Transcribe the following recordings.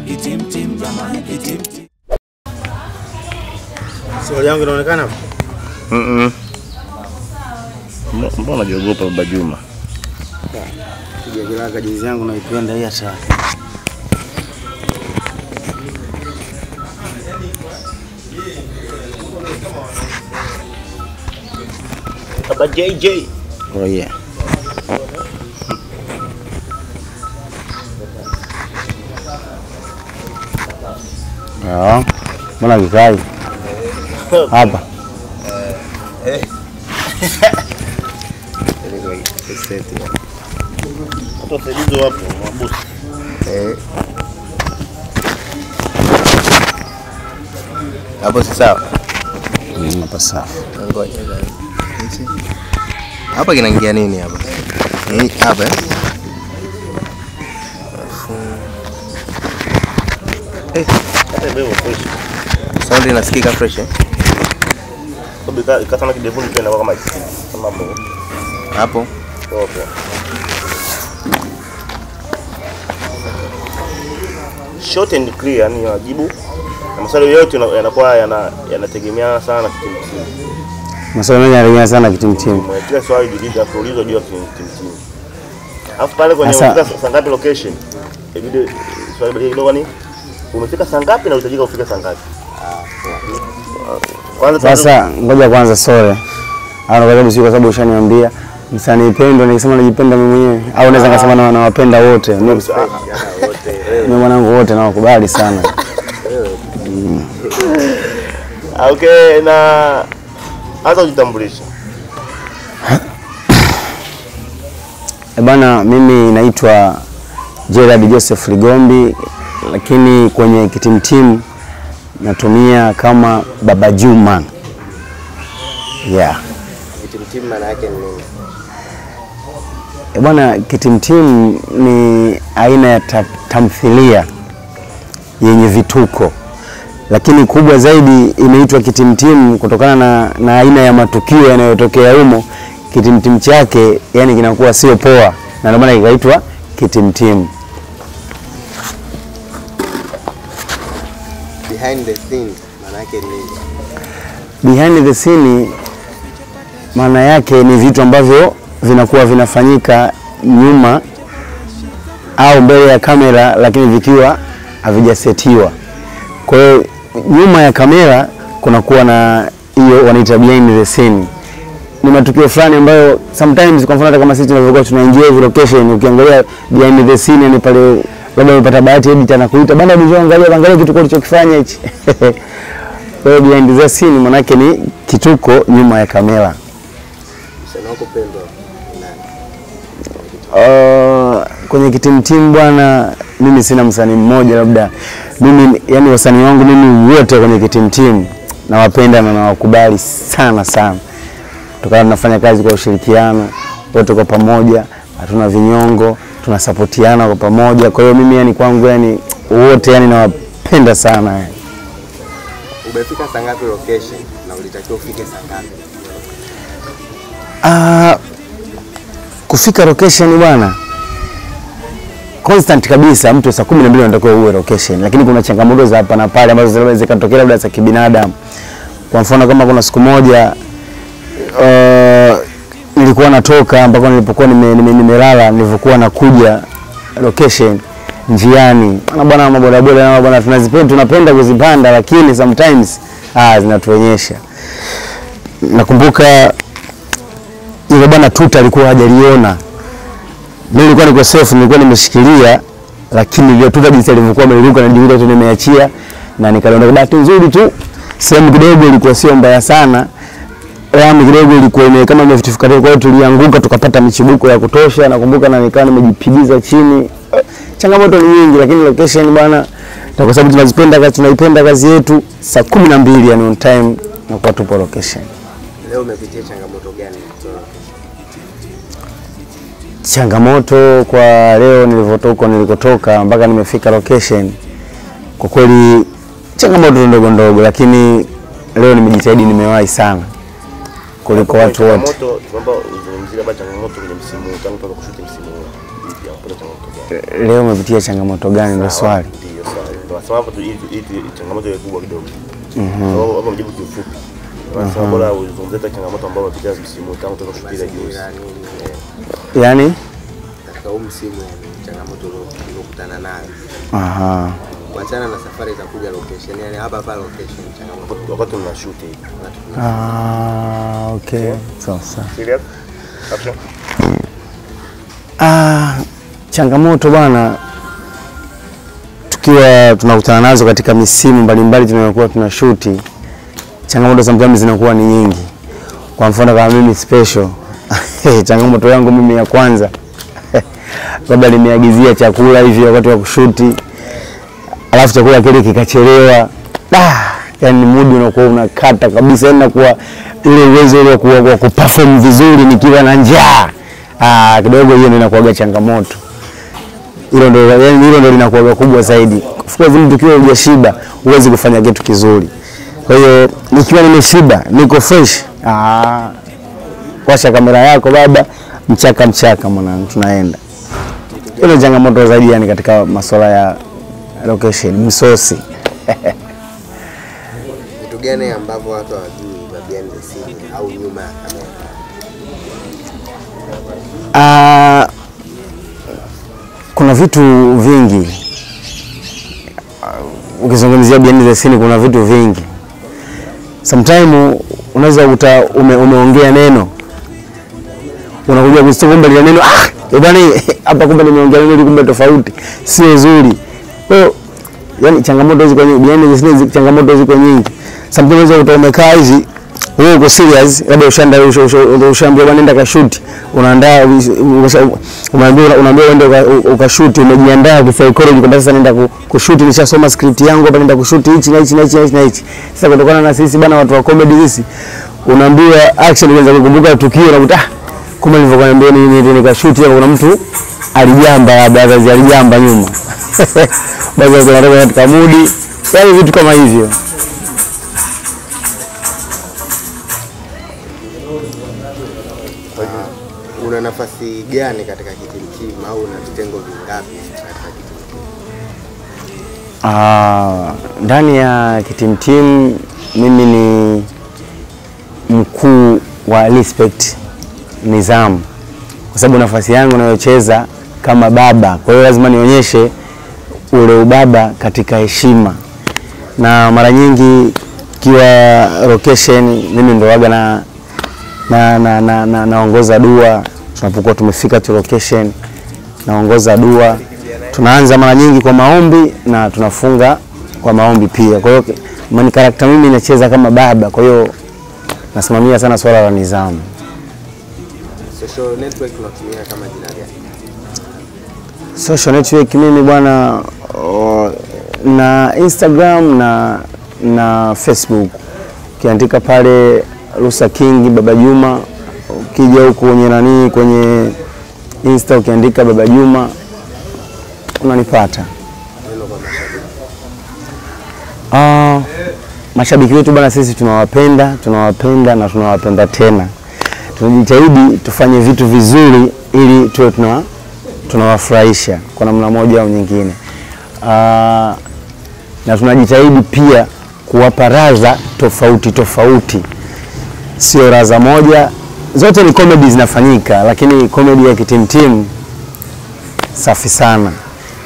Kitim jamani kitim. Swali yangu inaonekana? Mbona unajiogopa Baba Juma? Kijagila kajizi yangu naipenda hii hata. Baba JJ. Oh yeah. Mbona kikai? Hapa. Hapo saidizo hapo, mabusi. Hapo sawa. Hapa sawa. Ngoja. Hapa kinaingia nini hapa? Hapa. Sound inasikika fresh eh? Kama kidevuni tena kama mambo. Hapo. Okay. Short and clear ni wajibu. Na maswali yote yanakuwa yanategemeana sana kitimtimu. Maswali mengi yanategemea sana kitimtimu. Kila swali jidida kuulizwa juu ya kitimtimu. Alafu pale kwenye saa ngapi location? Ibidi swali bali kidogo ni umefika saa ngapi na unahitajika ufike saa ngapi? Sasa ngoja kwanza sore. Au ngoja msiko kwa sababu ushaniambia msanii pendo nikisema najipenda mimi mwenyewe au naweza ngasema na nawapenda wote. Mimi mwanangu wote nawakubali sana. Okay, na hata ujitambulisha. Bana mimi naitwa Gerard Joseph Ligombi lakini kwenye kitimtimu natumia kama Baba Juma. Yeah. Kitimtimu maana yake ni nini? Bwana kitimtimu ni aina ya tamthilia yenye vituko. Lakini kubwa zaidi inaitwa kitimtimu kutokana na aina ya matukio yanayotokea humo. Kitimtimu chake yani kinakuwa sio poa na ndio maana kikaitwa kitimtimu. Behind the scene maana yake ni behind the scene maana yake ni vitu ambavyo vinakuwa vinafanyika nyuma au mbele ya kamera lakini vikiwa havijasetiwa. Kwa hiyo nyuma ya kamera kuna kuwa na hiyo wanaita behind the scene. Ni matukio fulani ambayo sometimes kwa mfano kama sisi tunavyokuwa tunaenjoy location ukiangalia behind the scene ni pale labda umepata bahati editor anakuita bana njoo angalia kitu kilichokifanya hichi. Kwa hiyo behind the scene maana yake ni kituko nyuma ya kamera. Msanii wako pendwa nani? Kwenye kitimtimu bwana mimi sina msanii mmoja labda mimi yani wasanii wangu mimi wote kwenye kitimtimu nawapenda na nawakubali sana sana. Tukana tunafanya kazi kwa ushirikiano wote kwa pamoja, hatuna vinyongo, tunasapotiana kwa pamoja. Kwa hiyo mimi yani kwangu yani wote yani nawapenda sana yani. Umefika saa ngapi location na ulitakiwa ufike saa ngapi? Kufika location bwana constant kabisa mtu saa 12 anatakiwa uwe location lakini kuna changamoto za hapa na pale ambazo zinaweza zikatokea labda za kibinadamu. Kwa mfano kama kuna siku moja nilikuwa natoka ambako nilipokuwa nimelala nilivyokuwa nakuja location njiani na bwana mabodaboda na bwana tunapenda kuzipanda lakini sometimes zinatuonyesha. Nakumbuka ile bwana tuta alikuwa hajaliona. Mimi nilikuwa niko safe nilikuwa nimeshikilia lakini ile tuta jinsi alivyokuwa ameliruka na ndio tu nimeachia na nikaliondoka. Bahati nzuri tu sehemu kidogo ilikuwa sio mbaya sana. Rami kidogo ilikuwa kama imefitifika kwa hiyo tulianguka tukapata michibuko ya kutosha. Nakumbuka na nikawa nimejipigiza chini. Changamoto ni nyingi lakini location bwana kwa sababu tunaipenda kazi yetu saa 12 yani on time na kwa tupo location. Leo umepitia changamoto gani? Changamoto kwa leo nilikotoka mpaka nimefika location kwa kweli changamoto ndogo lakini leo nimejitahidi nimewahi sana kuliko watu wote. Changamoto kwamba uzungumzia changamoto kwenye msimu tangu kushuti msimu huu. Mpya changamoto gani? leo umepitia changamoto gani ndio swali? Ndio swali. Ndio sababu tu hii changamoto ile kubwa kidogo. Sababu hapo mjibu kifupi. Kwa sababu bora uzungumzie changamoto ambayo umepitia msimu tangu toka kupitia juzi. Yaani katika huu msimu changamoto uliyokutana nayo. Aha. Kuachana na safari za kuja location, yani hapa location changamoto Wakati tuna shoot hivi. Okay. Sasa. Serious? Action. Changamoto bwana tukiwa tunakutana nazo katika misimu mbalimbali tunayokuwa tunashoot, changamoto sometimes zinakuwa ni nyingi. Kwa mfano kama mimi special changamoto yangu mimi ya kwanza labda nimeagizia chakula hivi wakati wa kushuti, alafu chakula kile kikachelewa. Yani mood unakuwa unakata kabisa, inakuwa ile uwezo ile wa kuperform vizuri nikiwa na njaa. Kidogo hiyo inakuwa changamoto. Hilo ndio linakuwa kubwa zaidi. Of course mtu ukiwa hujashiba huwezi kufanya kitu kizuri. Kwa hiyo nikiwa nimeshiba, niko fresh, washa kamera yako baba, mchaka mwanangu, tunaenda. Ile changamoto zaidi yani katika masuala ya location, msosi. Vitu gani ambavyo watu hawajui behind the scene au nyuma ya kamera? Kuna vitu vingi. Ukizungumzia behind the scene kuna vitu vingi. Sometimes unaweza umeongea neno, unakuja kusikumba ile neno, bwana hapa kumbe nimeongea neno kumbe tofauti, sio nzuri. Kwa hiyo yani changamoto ziko nyingi, behind the scene changamoto ziko nyingi. Sometimes unaweza umekaa hivi, wewe uko serious, labda ushaambia bwana nenda ka shoot, unaandaa unaambia uende ukashoot, umejiandaa psychology kwa sasa nenda kushoot, nishasoma script yangu hapa nenda kushoot hichi na hichi. Sasa kutokana na sisi bana watu wa comedy sisi, unaambiwa action unaanza kukumbuka tukio, unakuta kumbe nilivyokuambia nini nikashoot hapo, kuna mtu alijamba baadhi alijamba nyuma baadhi wanatoka katika mood, yani vitu kama hivyo. Una nafasi gani katika team au una vitengo vingapi katika team? Ndani ya team mimi ni mkuu wa respect nidhamu, kwa sababu nafasi yangu nayocheza kama baba, kwa hiyo lazima nionyeshe ule ubaba katika heshima. Na mara nyingi kiwa location mimi ndo waga naongoza dua. Tunapokuwa tumefika tu location naongoza dua. Tunaanza mara nyingi kwa maombi na tunafunga kwa maombi pia. Kwa hiyo mani character mimi nacheza kama baba, kwa hiyo nasimamia sana swala la nidhamu. Social network unatumia kama jina gani? Social network mimi bwana na Instagram na Facebook. Ukiandika pale Lusa King Baba Juma, ukija huko kwenye Insta ukiandika Baba Juma unanipata. Mashabiki wetu bwana, sisi tunawapenda na tunawapenda tena. Tunajitahidi tufanye vitu vizuri ili tuwe tunawafurahisha kwa namna moja au nyingine. Na tunajitahidi pia kuwapa raza tofauti. Sio raza moja, zote ni comedy zinafanyika, lakini comedy ya team safi sana.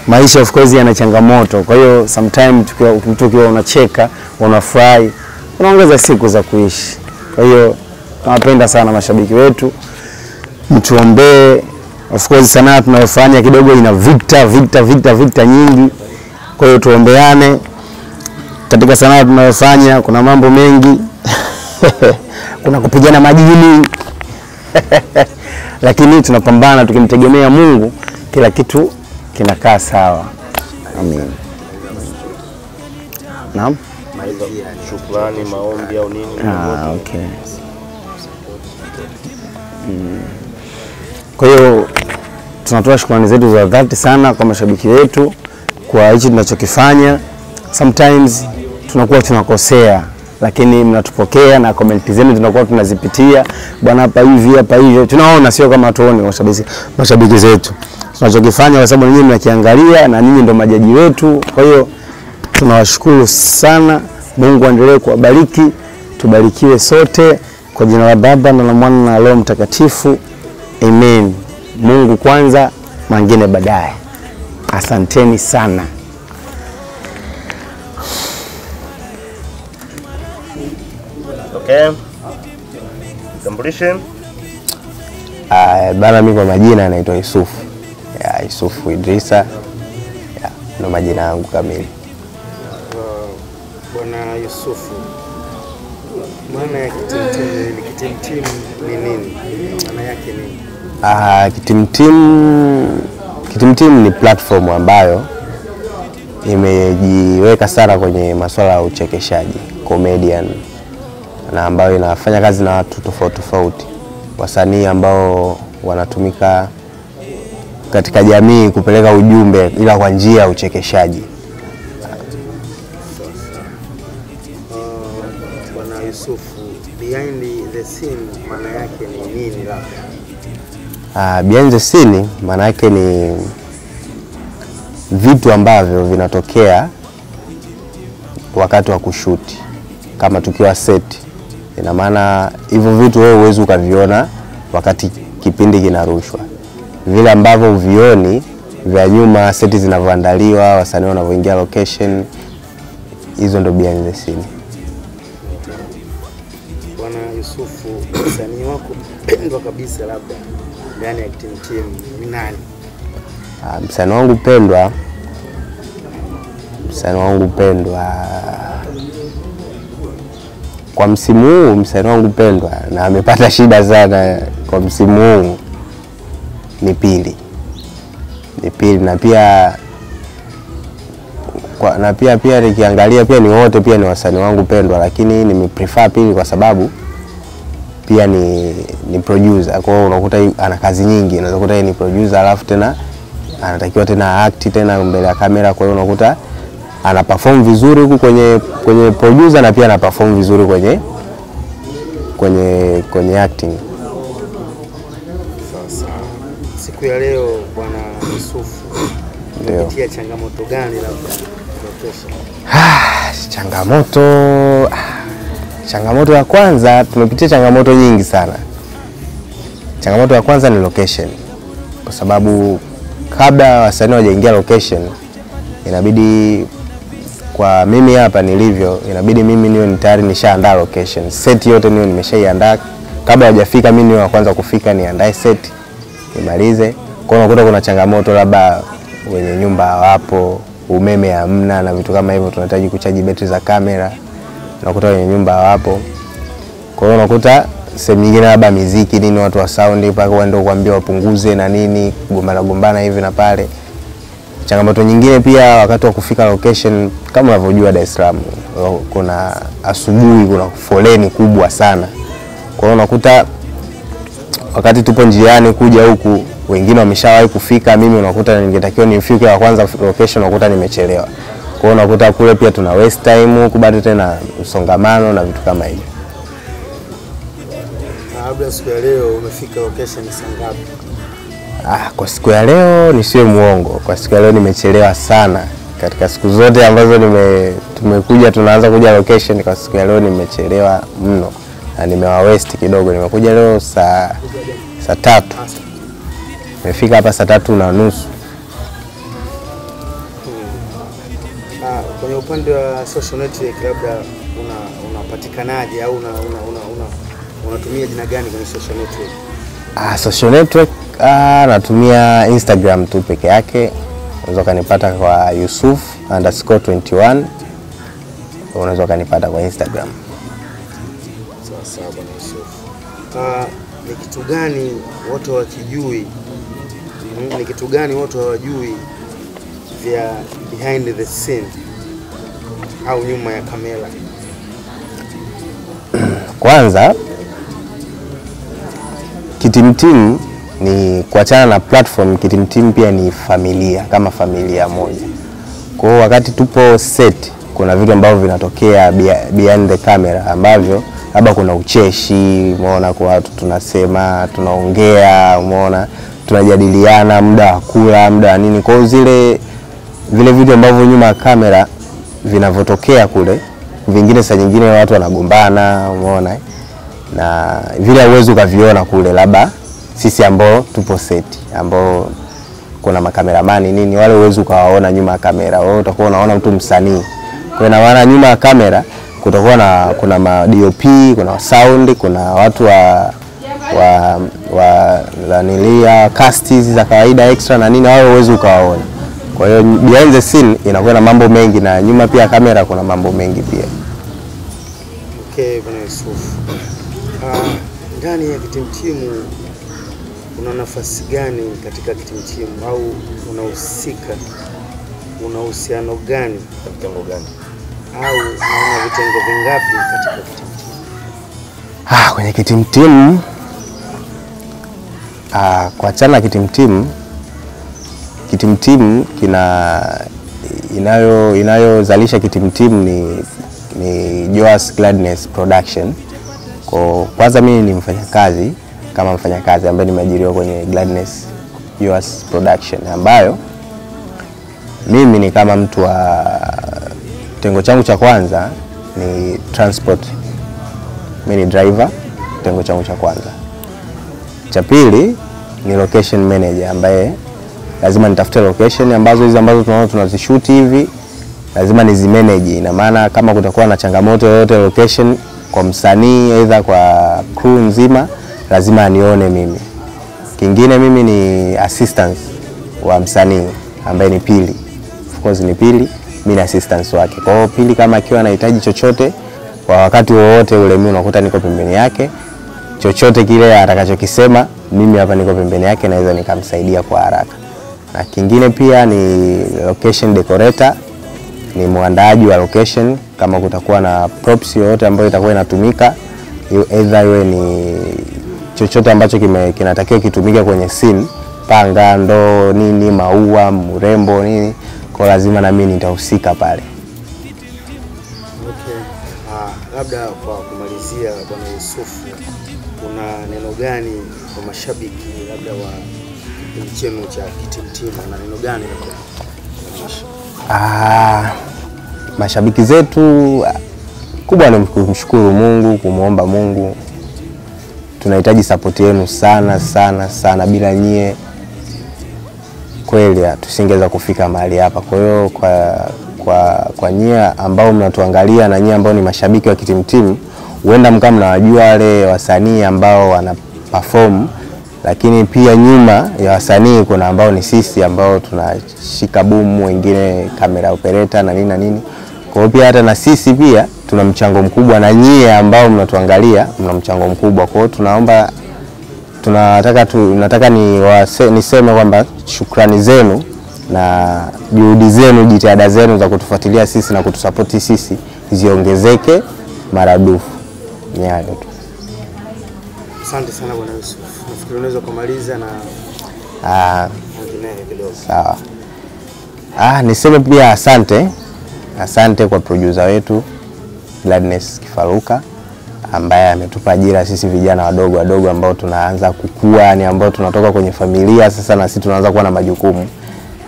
Maisha of course yana changamoto, kwa hiyo sometimes tukiwa unacheka, unafurahi, unaongeza siku za kuishi. Kwa hiyo tunawapenda sana mashabiki wetu. Mtuombee. Of course sanaa tunayofanya kidogo ina vita nyingi. Kwa hiyo tuombeane. Katika sanaa tunayofanya kuna mambo mengi. Kuna kupigana majini. Lakini tunapambana tukimtegemea Mungu, kila kitu kinakaa sawa. Amen. Naam. Shukrani, maombi au nini? Okay. Kwa hiyo tunatoa shukrani zetu za dhati sana kwa mashabiki wetu kwa hichi tunachokifanya. Sometimes tunakuwa tunakosea, lakini mnatupokea na comment zenu tunakuwa tunazipitia. Bwana hapa hivi. Tunaona sio kama tuone mashabiki zetu. tunachokifanya, kwa sababu nyinyi mnakiangalia na nyinyi ndo majaji wetu. Kwa hiyo tunawashukuru sana. Mungu aendelee kuwabariki, tubarikiwe sote kwa jina la Baba na la Mwana na Roho Mtakatifu. Amen. Mungu kwanza, mengine baadaye. Asanteni sana. Okay. Tambulishe. Bana, mimi kwa majina naitwa Yusufu. Yusufu Idrisa. Ndo majina yangu kamili. Bwana Yusufu, maana ya kitimtim ni nini? Maana yake nini? Kitimtim ni platform ambayo imejiweka sana kwenye masuala ya uchekeshaji, comedian, na ambayo inafanya kazi na watu tofauti tofauti, wasanii ambao wanatumika katika jamii kupeleka ujumbe ila kwa njia ya uchekeshaji. Bwana Yusufu, behind the scene maana yake ni nini labda? Behind the scene maana yake ni vitu ambavyo vinatokea wakati wa kushuti, kama tukiwa set. Ina maana hivyo vitu wewe huwezi ukaviona wakati kipindi kinarushwa. Vile ambavyo uvioni vya nyuma, seti zinavyoandaliwa, wasanii wanavyoingia location, hizo ndo behind the scene. Bwana Yusufu, msanii wako pendwa kabisa labda ndani ya kitimtim ni nani? Msanii wangu pendwa kwa msimu huu, msanii wangu pendwa na amepata shida sana kwa msimu huu ni Pili. Na pia nikiangalia pia ni wote pia ni wasanii wangu pendwa, lakini nimeprefer Pili kwa sababu pia ni producer. Kwa hiyo unakuta ana kazi nyingi, unaweza kukuta yeye ni producer alafu tena anatakiwa tena act tena mbele ya kamera. Kwa hiyo unakuta ana perform vizuri huku kwenye producer na pia ana perform vizuri kwenye acting. Sasa siku ya leo Bwana Yusufu, unapitia changamoto gani labda location? Changamoto ya kwanza, tumepitia changamoto nyingi sana. Changamoto ya kwanza ni location, kwa sababu kabla wasanii hawajaingia location inabidi, kwa mimi hapa nilivyo, inabidi mimi niwe tayari nishaandaa location. Set yote niwe nimeshaiandaa kabla hajafika. Mimi niwe wa kwanza kufika, niandae set, nimalize. Kwa hiyo unakuta kuna changamoto, labda wenye nyumba hawapo, umeme hamna na vitu kama hivyo, tunahitaji kuchaji betri za kamera, unakuta wenye nyumba hawapo. Kwa hiyo unakuta sehemu nyingine labda muziki nini, watu wa sound mpaka waende kuambia wapunguze na nini, gombana hivi na pale. Changamoto nyingine pia wakati wa kufika location, kama unavyojua Dar es Salaam kuna asubuhi kuna foleni kubwa sana. Kwa hiyo unakuta wakati tupo njiani kuja huku wengine wameshawahi kufika, mimi unakuta ningetakiwa nifike wa kwanza location, unakuta nimechelewa. Kwa hiyo unakuta kule pia tuna waste time huku, bado tena msongamano na vitu kama hivyo. Labda siku ya leo umefika location saa ngapi? Kwa siku ya leo nisiwe muongo, kwa siku ya leo nimechelewa sana. Katika siku zote ambazo tumekuja tunaanza kuja location, kwa siku ya leo nimechelewa mno na nimewa waste kidogo. Nimekuja leo saa 3. Nimefika hapa saa 3:30. Kwenye upande wa social network labda unapatikanaje au unatumia jina gani kwenye social network? Social network natumia Instagram tu peke yake. Unaweza kanipata kwa Yusuf_21. Unaweza kanipata kwa Instagram. Sawa Bwana Yusuf. Ni kitu gani watu hawajui? Ni kitu gani watu hawajui vya behind the scene au nyuma ya kamera? Kwanza, Kitimtim ni kuachana na platform. Kitimtim pia ni familia, kama familia moja. Kwa hiyo wakati tupo set, kuna vitu ambavyo vinatokea behind the camera ambavyo labda kuna ucheshi, umeona, kwa watu tunasema, tunaongea, umeona, tunajadiliana muda wa kula, muda wa nini. Kwa vile vitu ambavyo nyuma ya kamera vinavyotokea kule, vingine saa nyingine watu wanagombana, umeona, na vile uwezo ukaviona kule, labda sisi ambao tupo seti, ambao kuna makameramani nini, wale uwezo ukawaona nyuma ya kamera. Wewe utakuwa unaona mtu msanii. Kwa maana nyuma ya kamera kutakuwa na kuna ma DOP, kuna sound, kuna watu wa nilia cast za kawaida extra na nini, wao uwezo ukawaona. Kwa hiyo behind the scene inakuwa na mambo mengi, na nyuma pia kamera kuna mambo mengi pia. Okay, Bwana Yusuf. Ndani ya kitimtimu una nafasi gani katika kitimtimu, au unahusika, una uhusiano gani, Kitengo gani? au una vitengo vingapi katika kitimtimu? Kwenye kitimtimu kwa chana kitimtimu inayozalisha kitimtimu ni Joas Gladness Production. Kwa kwanza mimi ni mfanyakazi, kama mfanyakazi ambaye nimeajiriwa kwenye Gladness Joas Production, ambayo mimi ni kama mtu wa kitengo changu cha kwanza ni transport. Mimi ni driver, kitengo changu cha kwanza. Cha pili ni location manager, ambaye lazima nitafute location ambazo tunaona tunazishoot hivi, lazima nizimanage. Ina maana kama kutakuwa na changamoto yoyote location kwa msanii aidha kwa crew nzima, lazima anione mimi. Kingine mimi ni assistant wa msanii ambaye ni Pili. Of course ni Pili, mimi ni assistant wake. Kwa hiyo Pili kama akiwa anahitaji chochote kwa wakati wowote ule, mimi unakuta niko pembeni yake. Chochote kile atakachokisema, mimi hapa niko pembeni yake, naweza nikamsaidia kwa haraka. Na kingine pia ni location decorator, ni muandaaji wa location. Kama kutakuwa na props yoyote ambayo itakuwa inatumika, either iwe ni chochote ambacho kinatakiwa kitumike kwenye scene, panga, ndoo, nini, maua, mrembo, nini, kwa lazima na mimi nitahusika pale. Okay. Labda kwa kumalizia, Bwana Yusuf, kuna neno gani kwa mashabiki labda wa chenu cha kitimtimu, na neno gani mashabiki zetu kubwa ni kumshukuru Mungu, kumuomba Mungu. Tunahitaji support yenu sana sana sana, bila nyie kweli tusingeweza kufika mahali hapa. Kwa hiyo kwa nyie ambao mnatuangalia na nyie ambao ni mashabiki wa kitimtimu, huenda mkama mnawajua wale wasanii ambao wana perform, lakini pia nyuma ya wasanii kuna ambao ni sisi ambao tunashika boom, wengine camera operator na nini na nini. Kwa hiyo pia hata na sisi pia tuna mchango mkubwa, na nyie ambao mnatuangalia mna mchango mkubwa. Kwa hiyo nataka niseme kwamba shukrani zenu na juhudi zenu, jitihada zenu za kutufuatilia sisi na kutusapoti sisi ziongezeke maradufu. Ni hayo tu. Asante sana Bwana Yusuf. Nafikiri unaweza kumaliza na kidogo. Sawa. Niseme pia asante kwa producer wetu Gladness Kifaruka, ambaye ametupa ajira sisi vijana wadogo ambao tunaanza kukua, ni ambao tunatoka kwenye familia sasa na sisi tunaanza kuwa na majukumu.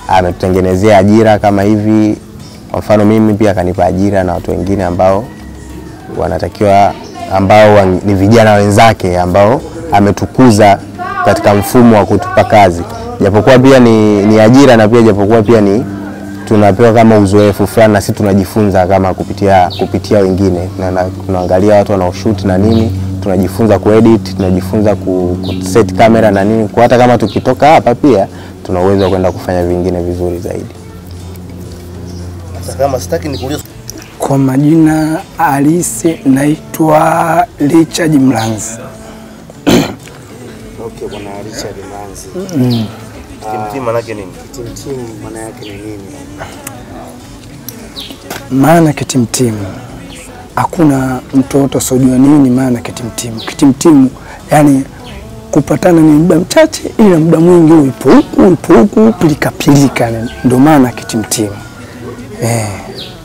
Ametutengenezea ajira kama hivi. Kwa mfano mimi pia akanipa ajira na watu wengine ambao wanatakiwa, ambao ni vijana wenzake ambao ametukuza katika mfumo wa kutupa kazi. Japokuwa pia ni ajira, na pia japokuwa pia ni tunapewa kama uzoefu fulani, na sisi tunajifunza kama kupitia wengine. Tunaangalia watu wanaoshoot na nini, tunajifunza kuedit, tunajifunza kuset kamera na nini. Kwa hata kama tukitoka hapa pia tuna uwezo wa kwenda kufanya vingine vizuri zaidi. Sasa kama sitaki nikuulize, kwa majina halisi naitwa Richard Mlanzi. Okay, Bwana Richard Mlanzi. kitimtimu maana yake nini? Kitimtimu maana yake ni nini? Maana kitimtimu, hakuna mtoto asojua nini maana kitimtimu. Kitimtimu yani kupatana ni muda mchache, ila muda mwingi upo huku pilika, ndio maana kitimtimu.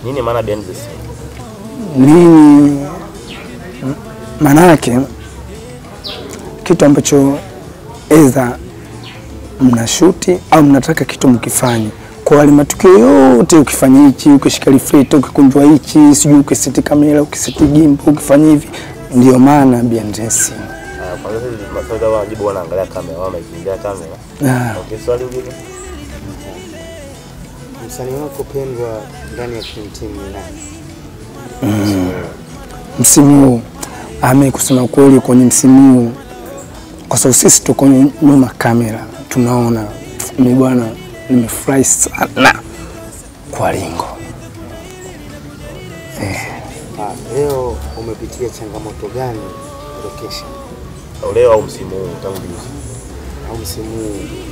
Nini maana behind the scene? Nini maana yake? Kitu ambacho eza mnashuti au mnataka kitu mkifanye. Kwa wale matukio yote ukifanya hichi, ukishika reflector, ukikunjwa hichi, sijui ukiseti kamera, ukiseti gimbal, ukifanya hivi, ndio maana behind the scene. Kwa hiyo maswali wajibu wanaangalia kamera, wao wanaingia kamera. Okay, swali lingine. Msanii wako pendwa ndani ya timu ni nani? Msimu huu kusema kweli kwenye msimu huu, kwa sababu sisi tuko nyuma kamera tunaona, mimi bwana nimefurahi sana kwa Ringo. Leo umepitia changamoto gani location? Leo au msimu huu tangu juzi? Au msimu huu?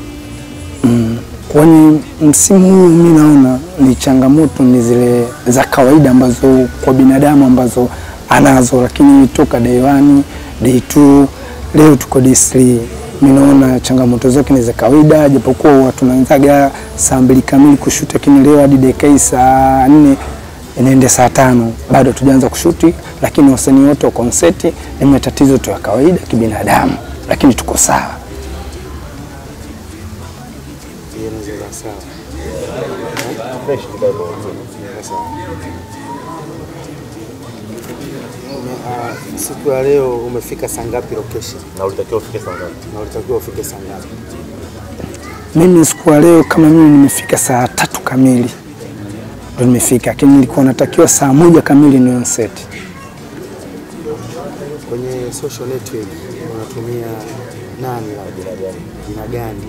Kwenye msimu huu mimi naona ni changamoto ni zile za kawaida ambazo kwa binadamu ambazo anazo, lakini toka day 1, day 2, leo tuko day 3. Mimi naona changamoto zake ni za kawaida, japokuwa watu tunaanzaga saa 2 kamili kushuti, lakini leo hadi dakika saa 4 inaenda saa 5 bado tujaanza kushuti, lakini wasanii wote wa concert ni matatizo tu ya kawaida kibinadamu, lakini tuko sawa. Sawa. Siku ya leo umefika saa ngapi location? Na ulitakiwa ufike saa ngapi? Mimi siku ya leo kama mimi nimefika saa 3 kamili. Ndio nimefika, lakini nilikuwa natakiwa saa 1 kamili ni on set. Kwenye social network unatumia nani au jina gani?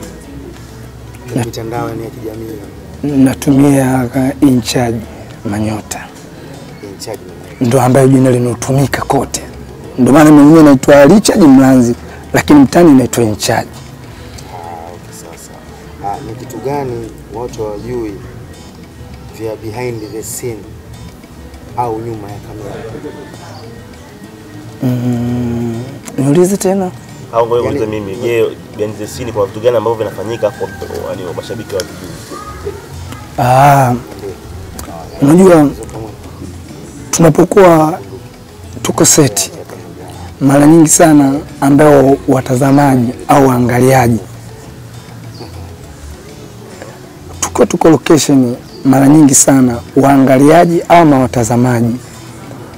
Mitandao ya kijamii natumia In Charge Manyota. In Charge ndio ambayo jina linotumika kote. Ndio maana mimi mwenyewe naitwa Richard Mlanzi, lakini mtani naitwa In Charge. Okay, sasa. Ni kitu gani watu hawajui vya behind the scene au nyuma ya kamera? Niulize tena. Au ngoja niulize mimi, je, behind the scene kwa vitu gani ambavyo vinafanyika kwa mashabiki wa vijiji? Unajua tunapokuwa tuko seti, mara nyingi sana ambao watazamaji au waangaliaji tuko location, mara nyingi sana waangaliaji ama watazamaji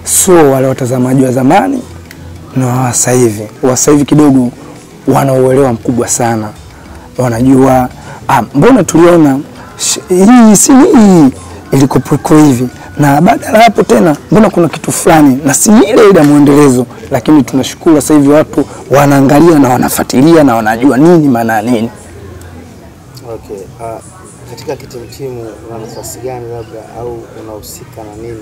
sio wale watazamaji wa zamani na wa sasa hivi. Wa sasa hivi kidogo wana uelewa mkubwa sana, wanajua mbona tuliona hii sini ilikopo hivi, na baada ya hapo tena mbona kuna kitu fulani na si ile muendelezo. Lakini tunashukuru sasa hivi watu wanaangalia na wanafuatilia na wanajua nini maana nini. Okay, katika timu una nafasi gani labda au unahusika na nini?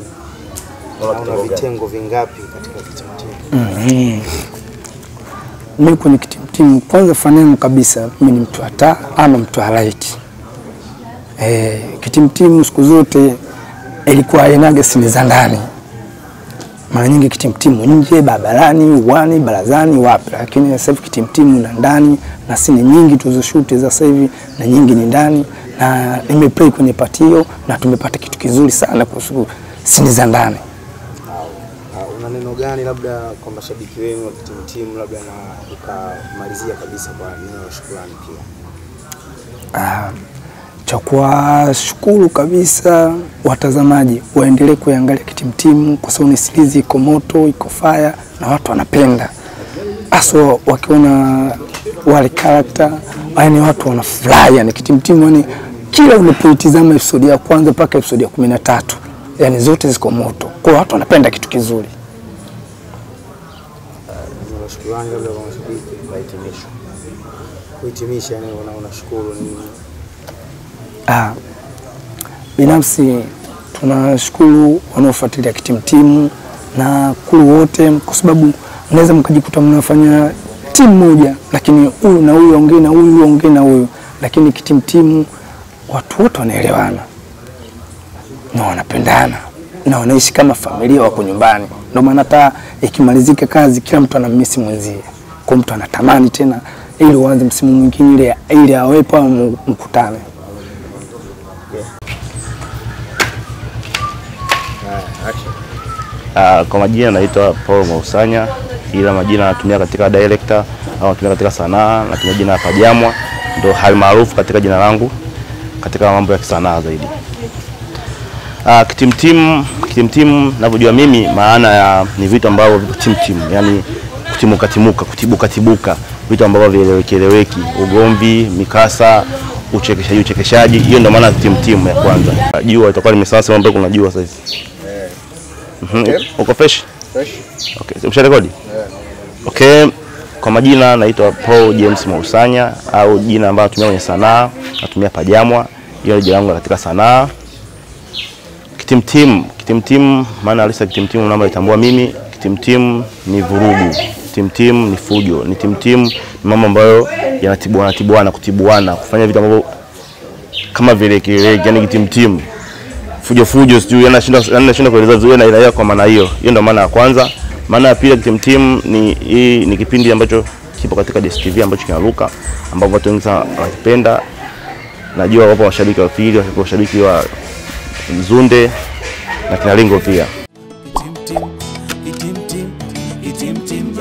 Una vitengo vingapi katika timu? Mimi kwenye timu kwanza fanemu kabisa mimi ni mtu wa taa ama mtu wa light. Timu siku zote ilikuwa inaga sini za ndani. Mara nyingi timu nje, barabarani, uwani, barazani, wapi. Lakini sasa hivi timu na ndani, na sini nyingi tulizoshoot za sasa hivi na nyingi ni ndani, na nimeplay kwenye patio na tumepata kitu kizuri sana kuhusu sini za ndani. Una neno gani labda kwa mashabiki wenu wa timu labda na ukamalizia kabisa kwa neno la shukrani pia? Cha kuwashukuru kabisa watazamaji, waendelee kuangalia timu kwa sababu ni series iko moto, iko fire na watu wanapenda. Aso wakiona wale character, yani watu wanafurahi, yani timu yani kila unapoitazama episode ya kwanza mpaka episode ya 13, yani zote ziko moto. Kwa watu wanapenda kitu kizuri. Nashukuru labda kwa mashabiki kuhitimisha yani unashukuru nini? Binafsi tunashukuru wanaofuatilia timu na kulu wote, kwa sababu mnaweza mkajikuta mnafanya timu moja lakini huyu na huyu ongea na huyu ongea na huyu, lakini timu watu wote wanaelewana na wanapendana na wanaishi kama familia, wako nyumbani. Ndio maana hata ikimalizika kazi kila mtu anamisi mwenzie, kwa mtu anatamani tena ili uanze msimu mwingine ili awepo mkutane. Kwa majina naitwa Paul Mausanya, ila majina natumia katika director au natumia katika sanaa, natumia jina Kajamwa. ndio hali maarufu katika jina langu katika mambo ya kisanaa zaidi. Kitimtim ninavyojua mimi maana ya ni vitu ambavyo vipo timtim, yani kutibuka, vitu ambavyo vieleweki, ugomvi, mikasa, uchekeshaji. Hiyo ndio maana timtim ya kwanza. Jua itakuwa limesasa mambo kuna jua sasa hivi. Uko fresh? Okay, umesharekodi? Okay. Kwa majina naitwa Paul James Mausanya, au jina ambalo natumia kwenye sanaa natumia Pajamwa. Hiyo ni jina langu katika sanaa. Kitimtim maana halisi kitimtim namba itambua mimi. Kitimtim ni vurugu, kitimtim ni fujo, ni kitimtim ni mambo ambayo yanatibuana, kufanya vitu ambavyo kama vile yani kitimtim fujo sijui yanashinda kueleza zuia na ilaia. Kwa maana hiyo ndio maana ya kwanza. Maana ya pili, kitimtim ni kipindi ambacho kipo katika DStv ambacho kinaruka, ambapo watu wengi sana wanapenda. Najua wapo washabiki wa pili, wapo washabiki wa Mzunde na Kinalingo pia. Itim tim,